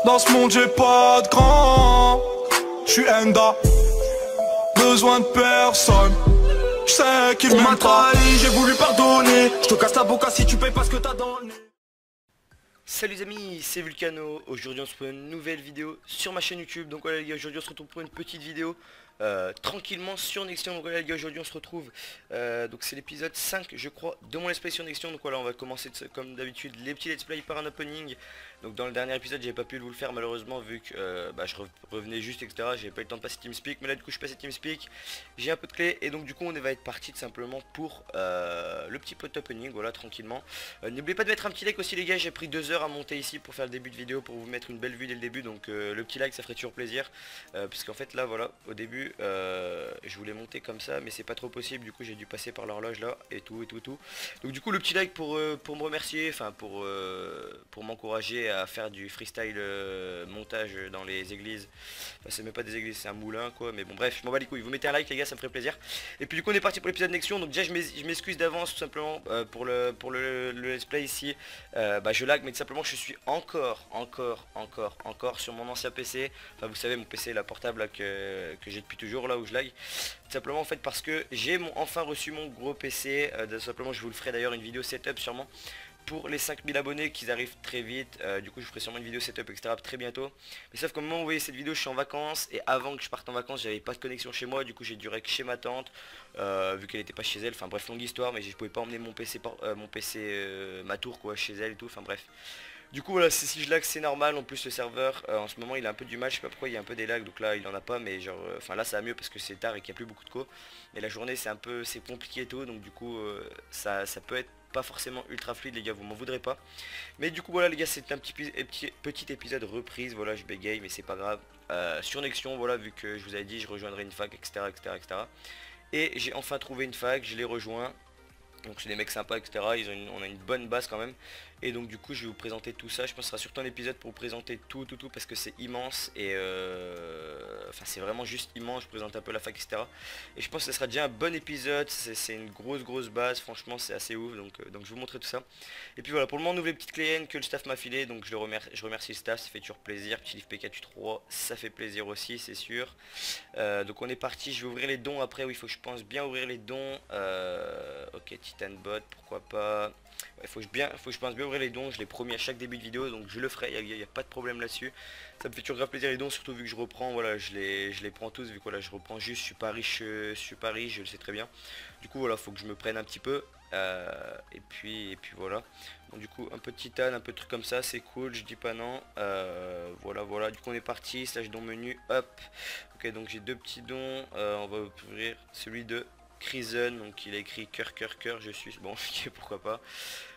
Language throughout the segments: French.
Dans ce monde j'ai pas de grand. J'suis Enda, besoin de personne. J'sais qu'il m'a trahi, j'ai voulu pardonner. J'te casse la boca si tu payes pas ce que t'as dans le nez. Salut les amis, c'est Vulcano. Aujourd'hui on se fait une nouvelle vidéo sur ma chaîne YouTube. Donc voilà les gars, aujourd'hui on se retrouve pour une petite vidéo tranquillement sur Nextion. Donc voilà les gars, aujourd'hui on se retrouve donc c'est l'épisode 5 je crois de mon let's play sur Nextion. Donc voilà, on va commencer comme d'habitude les petits let's play par un opening. Donc dans le dernier épisode j'avais pas pu vous le faire malheureusement vu que je revenais juste etc. J'avais pas eu le temps de passer TeamSpeak, mais là du coup je passe TeamSpeak, j'ai un peu de clé et donc du coup on va être parti tout simplement pour le petit pot opening. Voilà, tranquillement. N'oubliez pas de mettre un petit like aussi les gars, j'ai pris 2 heures à monter ici pour faire le début de vidéo, pour vous mettre une belle vue dès le début. Donc le petit like ça ferait toujours plaisir, puisqu'en fait là voilà, au début je voulais monter comme ça mais c'est pas trop possible, du coup j'ai dû passer par l'horloge là et tout. Donc du coup le petit like pour me remercier, enfin pour m'encourager à faire du freestyle montage dans les églises. Enfin c'est même pas des églises, c'est un moulin quoi, mais bon bref, je m'en bats les couilles. Vous mettez un like les gars, ça me ferait plaisir. Et puis du coup on est parti pour l'épisode Nextion. Donc déjà je m'excuse d'avance tout simplement pour le let's play ici. Je lag, mais tout simplement je suis encore sur mon ancien PC. Enfin vous savez, mon PC la portable là, que j'ai depuis toujours, là où je lag. Tout simplement en fait parce que j'ai enfin reçu mon gros PC. Tout simplement je vous le ferai d'ailleurs une vidéo setup sûrement pour les 5000 abonnés qui arrivent très vite. Du coup je ferai sûrement une vidéo setup etc très bientôt. Mais sauf qu'au moment où vous voyez cette vidéo je suis en vacances, et avant que je parte en vacances j'avais pas de connexion chez moi. Du coup j'ai dû rec chez ma tante vu qu'elle était pas chez elle. Enfin bref, longue histoire, mais je pouvais pas emmener mon PC ma tour quoi chez elle et tout. Enfin bref, du coup voilà, si je lag c'est normal. En plus le serveur en ce moment il a un peu du mal, je sais pas pourquoi il y a un peu des lags. Donc là il en a pas, mais genre enfin là ça va mieux parce que c'est tard et qu'il n'y a plus beaucoup de co. Mais la journée c'est compliqué et tout. Donc du coup ça peut être pas forcément ultra fluide les gars, vous m'en voudrez pas. Mais du coup voilà les gars, c'est un petit épisode reprise. Voilà, je bégaye mais c'est pas grave. Sur Nextion, voilà, vu que je vous avais dit je rejoindrai une fac etc. Et j'ai enfin trouvé une fac, je l'ai rejoint. Donc c'est des mecs sympas etc, on a une bonne base quand même. Et donc du coup je vais vous présenter tout ça. Je pense que ce sera surtout un épisode pour vous présenter tout parce que c'est immense. Et enfin c'est vraiment juste immense. Je présente un peu la fac etc. Et je pense que ce sera déjà un bon épisode. C'est une grosse base, franchement c'est assez ouf. Donc je vais vous montrer tout ça. Et puis voilà, pour le moment on ouvre les petites clés que le staff m'a filé. Donc je remercie le staff, ça fait toujours plaisir. Petit livre PK3, ça fait plaisir aussi, c'est sûr. Donc on est parti, je vais ouvrir les dons après. Oui, il faut que je pense bien ouvrir les dons. Ok, Titanbot, pourquoi pas. Ouais, faut que je pense bien ouvrir les dons, je l'ai promis à chaque début de vidéo, donc je le ferai, il n'y a pas de problème là-dessus. Ça me fait toujours grave plaisir les dons, surtout vu que je reprends, voilà, je les prends tous, vu que voilà, je reprends juste, je suis pas riche, je le sais très bien. Du coup voilà, faut que je me prenne un petit peu. Et puis voilà. Bon, du coup un peu de titane, un peu de trucs comme ça, c'est cool, je dis pas non. Voilà, du coup on est parti, slash don menu, hop. Ok, donc j'ai 2 petits dons, on va ouvrir celui de Crisen, donc il a écrit cœur, je suis, bon ok, pourquoi pas,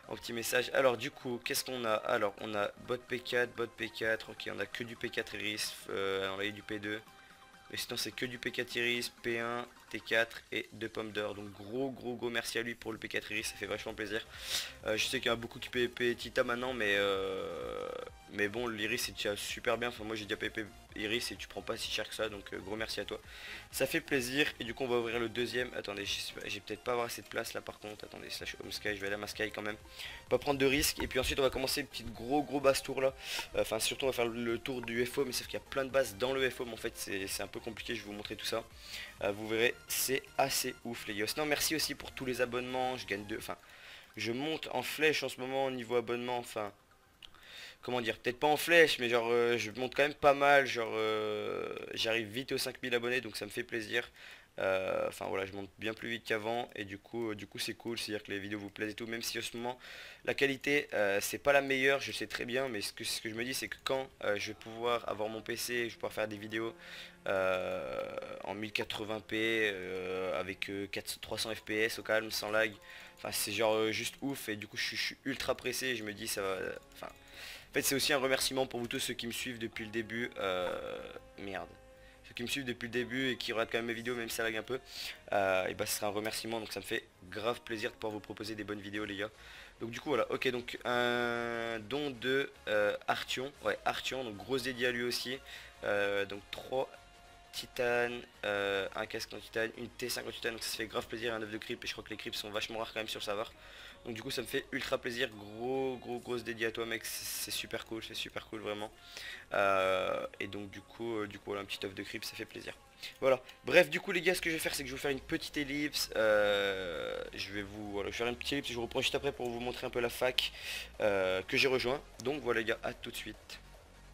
un petit message. Alors du coup qu'est-ce qu'on a? Alors on a bot P4, ok, on a que du P4 Iris, on a eu du P2, mais sinon c'est que du P4 Iris, P1, T4 et 2 pommes d'or. Donc gros merci à lui pour le P4 Iris, ça fait vachement plaisir. Je sais qu'il y en a beaucoup qui PP Tita maintenant, mais bon, l'Iris c'est déjà super bien. Enfin moi j'ai déjà PP Iris et tu prends pas si cher que ça, donc gros merci à toi, ça fait plaisir. Et du coup on va ouvrir le deuxième. Attendez, j'ai peut-être pas avoir assez de place là par contre. Attendez, slash home sky, je vais aller à ma sky quand même, pas prendre de risques. Et puis ensuite on va commencer une petite gros basse tour là. Enfin surtout on va faire le tour du FO, mais sauf qu'il y a plein de bases dans le FO, mais en fait c'est un peu compliqué, je vais vous montrer tout ça. Vous verrez, c'est assez ouf les gars. Sinon merci aussi pour tous les abonnements, je gagne je monte en flèche en ce moment au niveau abonnement. Enfin comment dire, peut-être pas en flèche, mais genre je monte quand même pas mal, genre j'arrive vite aux 5000 abonnés, donc ça me fait plaisir. Enfin voilà, je monte bien plus vite qu'avant, et du coup c'est cool, c'est à dire que les vidéos vous plaisent et tout, même si en ce moment la qualité c'est pas la meilleure, je sais très bien. Mais ce que je me dis c'est que quand je vais pouvoir avoir mon PC, je vais pouvoir faire des vidéos en 1080p avec 300 fps au calme, sans lag. Enfin c'est genre juste ouf, et du coup je suis ultra pressé, je me dis ça va. Enfin en fait c'est aussi un remerciement pour vous tous ceux qui me suivent depuis le début. Merde, ceux qui me suivent depuis le début et qui regardent quand même mes vidéos même si ça lag un peu. Et bah ce sera un remerciement, donc ça me fait grave plaisir de pouvoir vous proposer des bonnes vidéos les gars. Donc du coup voilà, ok, donc un don de Artion, ouais Artion, donc gros dédié à lui aussi. Donc 3 titane, un casque en titane, une T5 en titane, donc ça se fait grave plaisir, un œuf de creep. Et je crois que les creeps sont vachement rares quand même sur le serveur, Donc du coup ça me fait ultra plaisir, grosse dédié à toi mec, c'est super cool vraiment. Et donc du coup voilà, un petit off de creep, ça fait plaisir. Voilà, bref du coup les gars, ce que je vais faire c'est que je vais vous faire une petite ellipse. Je vais faire une petite ellipse et je vous reprends juste après pour vous montrer un peu la fac que j'ai rejoint. Donc voilà les gars, à tout de suite.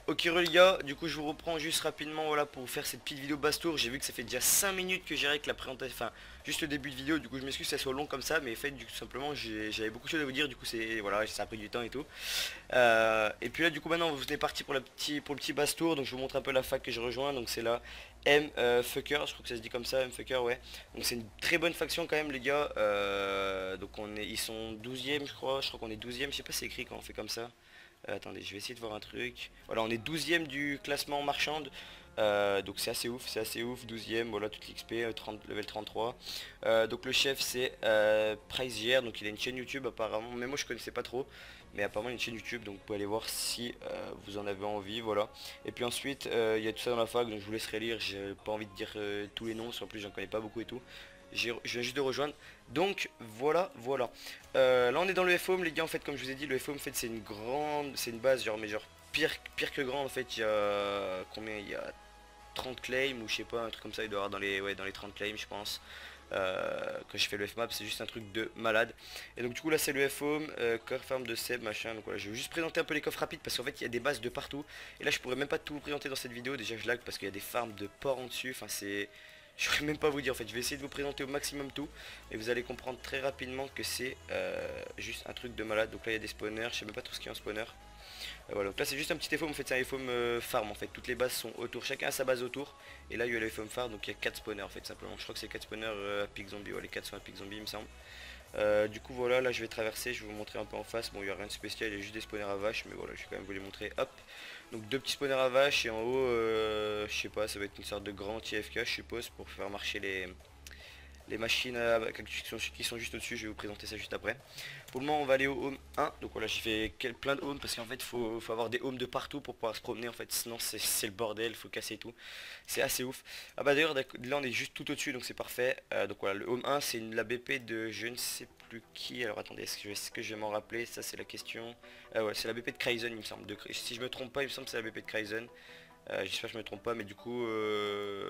Ok les gars, du coup je vous reprends juste rapidement voilà pour vous faire cette petite vidéo basse-tour. J'ai vu que ça fait déjà 5 minutes que j'ai avec la présentation, enfin juste le début de vidéo, du coup je m'excuse que ça soit long comme ça, mais en fait du coup simplement j'avais beaucoup de choses à vous dire, du coup c'est voilà, ça a pris du temps et tout. Et puis là du coup maintenant vous êtes parti pour le petit basse-tour, donc je vous montre un peu la fac que j'ai rejoint, donc c'est là M Fucker, je crois que ça se dit comme ça, M Fucker, ouais. Donc c'est une très bonne faction quand même les gars. Donc ils sont 12e je crois qu'on est 12e, je sais pas si c'est écrit quand on fait comme ça. Attendez, je vais essayer de voir un truc. Voilà, on est 12e du classement marchande. Donc c'est assez ouf, 12e, voilà, toute l'XP, level 33. Donc le chef c'est Prizegier, donc il a une chaîne YouTube apparemment, mais moi je connaissais pas trop. Mais apparemment il a une chaîne YouTube, donc vous pouvez aller voir si vous en avez envie, voilà. Et puis ensuite, il y a tout ça dans la fac, donc je vous laisserai lire, j'ai pas envie de dire tous les noms, en plus j'en connais pas beaucoup et tout. Je viens juste de rejoindre. Donc voilà. Là on est dans le FOM les gars, en fait comme je vous ai dit, le FOM en fait c'est une base genre, mais genre pire que grand en fait. Il y a combien, il y a 30 claims ou je sais pas, un truc comme ça, il doit y avoir dans les 30 claims je pense. Quand je fais le FMAP c'est juste un truc de malade. Et donc du coup là c'est le FOM, coffre farm de Seb machin. Donc voilà, je vais juste présenter un peu les coffres rapides parce qu'en fait il y a des bases de partout. Et là je pourrais même pas tout vous présenter dans cette vidéo, déjà je lag parce qu'il y a des farms de porc en dessus, enfin c'est... Je ne saurais même pas vous dire en fait, je vais essayer de vous présenter au maximum tout. Et vous allez comprendre très rapidement que c'est juste un truc de malade. Donc là il y a des spawners, je sais même pas trop ce qu'il y a en spawner. Voilà, donc là c'est juste un petit FOM, en fait c'est un FOM farm en fait. Toutes les bases sont autour, chacun a sa base autour. Et là il y a le FOM farm, donc il y a 4 spawners en fait simplement. Je crois que c'est 4 spawners à Pig Zombie, ouais, les 4 sont à Pig Zombie il me semble. Du coup voilà, là je vais traverser, je vais vous montrer un peu en face. Bon il n'y a rien de spécial, il y a juste des spawners à vaches, mais voilà je vais quand même vous les montrer. Hop. Donc deux petits spawners à vaches et en haut, je sais pas, ça va être une sorte de grand IFK je suppose pour faire marcher les machines qui sont juste au-dessus. Je vais vous présenter ça juste après. Pour le moment on va aller au home 1. Donc voilà, j'ai fait plein de homes parce qu'en fait faut avoir des homes de partout pour pouvoir se promener en fait, sinon c'est le bordel, faut casser tout. C'est assez ouf. Ah bah d'ailleurs là on est juste tout au-dessus, donc c'est parfait. Donc voilà, le home 1 c'est la BP de je ne sais plus qui. Alors attendez, est-ce que je vais m'en rappeler, ça c'est la question. Ouais, c'est la BP de Kryzen il me semble. Si je me trompe pas, il me semble que c'est la BP de Kryzen. J'espère que je me trompe pas, mais du coup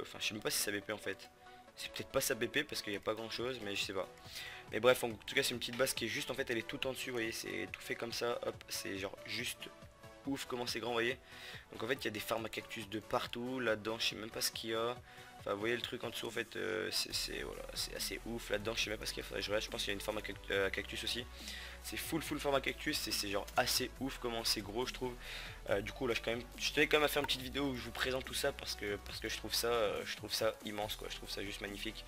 enfin je sais même pas si c'est la BP en fait. C'est peut-être pas sa BP parce qu'il n'y a pas grand chose, mais je sais pas. Mais bref, en tout cas c'est une petite base qui est juste, en fait elle est toute en dessus, vous voyez, c'est tout fait comme ça, hop, c'est genre juste ouf comment c'est grand, vous voyez. Donc en fait il y a des farms à cactus de partout, là-dedans je sais même pas ce qu'il y a. Enfin vous voyez le truc en dessous en fait, voilà, c'est assez ouf là-dedans, je sais même pas ce qu'il y a, je regarde, je pense qu'il y a une farm à cactus aussi. C'est full farm à cactus, c'est genre assez ouf comment c'est gros je trouve. Du coup là je tenais quand même à faire une petite vidéo où je vous présente tout ça parce que je trouve ça immense quoi, je trouve ça juste magnifique.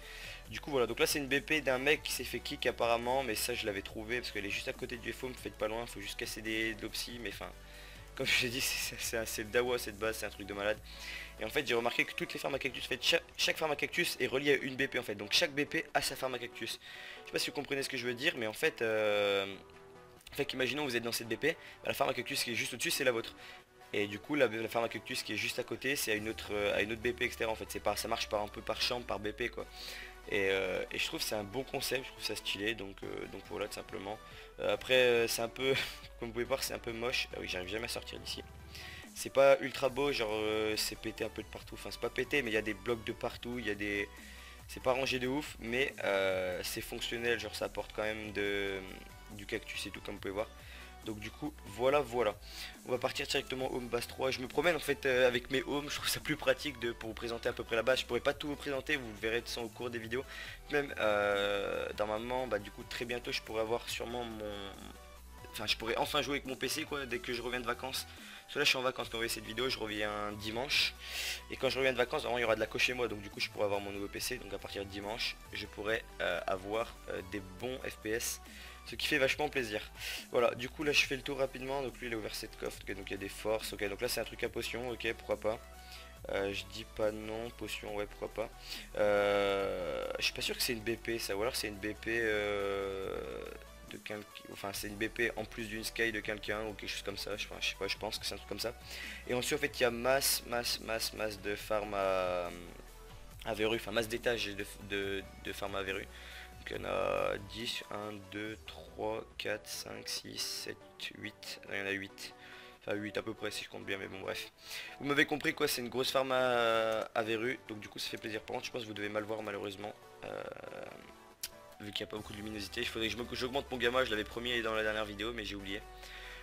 Du coup voilà, donc là c'est une BP d'un mec qui s'est fait kick apparemment, mais ça je l'avais trouvé parce qu'elle est juste à côté du FOM, faites pas loin, faut juste casser de l'opsie, mais enfin comme je l'ai dit c'est le dawa cette base, c'est un truc de malade. Et en fait j'ai remarqué que toutes les farms à cactus, en fait, chaque farm à cactus est reliée à une BP en fait, donc chaque BP a sa farm à cactus. Je sais pas si vous comprenez ce que je veux dire, mais en fait imaginons vous êtes dans cette BP, bah, la farm à cactus qui est juste au-dessus c'est la vôtre. Et du coup la farm à cactus qui est juste à côté c'est à une autre BP etc. En fait ça marche un peu par chambre, par BP quoi. Et je trouve que c'est un bon concept, je trouve ça stylé, donc voilà tout simplement. Après c'est un peu, comme vous pouvez voir c'est un peu moche, ah oui j'arrive jamais à sortir d'ici. C'est pas ultra beau, genre c'est pété un peu de partout, enfin c'est pas pété mais il y a des blocs de partout, il y a des... C'est pas rangé de ouf mais c'est fonctionnel, genre ça apporte quand même du cactus et tout comme vous pouvez voir. Donc du coup voilà. On va partir directement home base 3. Je me promène en fait avec mes homes. Je trouve ça plus pratique pour vous présenter à peu près la base. Je pourrais pas tout vous présenter, vous le verrez de toute façon au cours des vidéos. Même normalement du coup très bientôt je pourrais avoir sûrement enfin je pourrais enfin jouer avec mon PC quoi dès que je reviens de vacances. Parce que là je suis en vacances quand vous voyez cette vidéo, je reviens dimanche. Et quand je reviens de vacances, normalement il y aura de la coche chez moi, donc du coup je pourrais avoir mon nouveau PC. Donc à partir de dimanche, je pourrais avoir des bons FPS. Ce qui fait vachement plaisir. Voilà, du coup là je fais le tour rapidement. Donc lui il a ouvert cette coffre, ok, donc il y a des forces, ok, donc là c'est un truc à potion, ok, pourquoi pas. Je dis pas non, potion, ouais pourquoi pas. Je suis pas sûr que c'est une BP ça, ou alors c'est une BP de quelqu'un, enfin c'est une BP en plus d'une sky de quelqu'un ou quelque chose comme ça, je sais pas, je pense que c'est un truc comme ça. Et ensuite en fait il y a masse de farm à verrue, enfin masse d'étages de farm à verrue. il y en a 10, 1, 2, 3, 4, 5, 6, 7, 8, il y en a 8. Enfin 8 à peu près si je compte bien, mais bon bref. Vous m'avez compris quoi, c'est une grosse farm à verrues, donc du coup ça fait plaisir. Par contre je pense que vous devez mal voir malheureusement, vu qu'il n'y a pas beaucoup de luminosité. Il faudrait que j'augmente mon gamma, je l'avais promis dans la dernière vidéo mais j'ai oublié.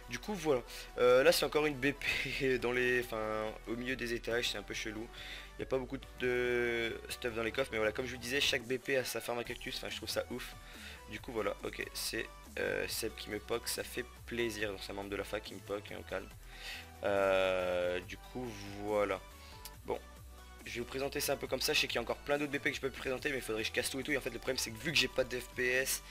Du coup voilà, là c'est encore une BP dans au milieu des étages, c'est un peu chelou. Il n'y a pas beaucoup de stuff dans les coffres, mais voilà, comme je vous disais, chaque BP a sa farm à cactus, enfin je trouve ça ouf. Du coup voilà, ok, c'est Seb qui me poke, ça fait plaisir, donc c'est un membre de la fac qui me poke, hein, au calme. Du coup voilà. Bon, je vais vous présenter ça un peu comme ça, je sais qu'il y a encore plein d'autres BP que je peux plus présenter, mais il faudrait que je casse tout et tout, et en fait le problème c'est que vu que j'ai pas de FPS,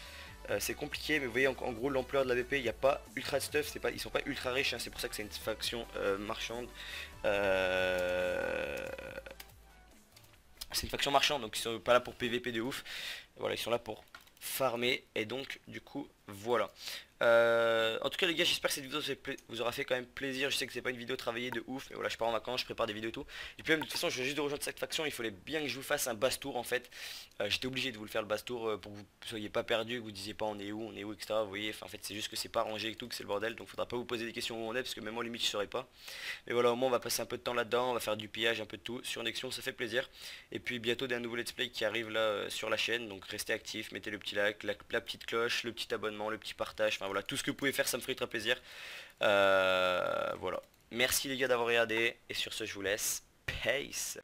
c'est compliqué, mais vous voyez en gros l'ampleur de la BP, il n'y a pas ultra de stuff, ils sont pas ultra riches, hein, c'est pour ça que c'est une faction marchande. C'est une faction marchande, donc ils sont pas là pour PVP de ouf. Voilà, ils sont là pour farmer, et donc du coup voilà. En tout cas les gars, j'espère que cette vidéo vous aura fait quand même plaisir. Je sais que c'est pas une vidéo travaillée de ouf, mais voilà, je pars en vacances, je prépare des vidéos et tout. Et puis même de toute façon je viens juste de rejoindre cette faction, il fallait bien que je vous fasse un basse tour en fait. J'étais obligé de vous le faire le basse tour pour que vous soyez pas perdu, que vous disiez pas on est où, etc. Vous voyez, enfin en fait c'est juste que c'est pas rangé et tout, que c'est le bordel, donc faudra pas vous poser des questions où on est, parce que même en limite je saurais pas. Mais voilà, au moins on va passer un peu de temps là-dedans, on va faire du pillage, un peu de tout, sur Nexion, ça fait plaisir. Et puis bientôt d'un nouveau let's play qui arrive là sur la chaîne, donc restez actifs, mettez le petit like, la petite cloche, le petit abonnement, le petit partage, enfin voilà, tout ce que vous pouvez faire ça me ferait très plaisir. Voilà. Merci les gars d'avoir regardé, et sur ce je vous laisse. Peace.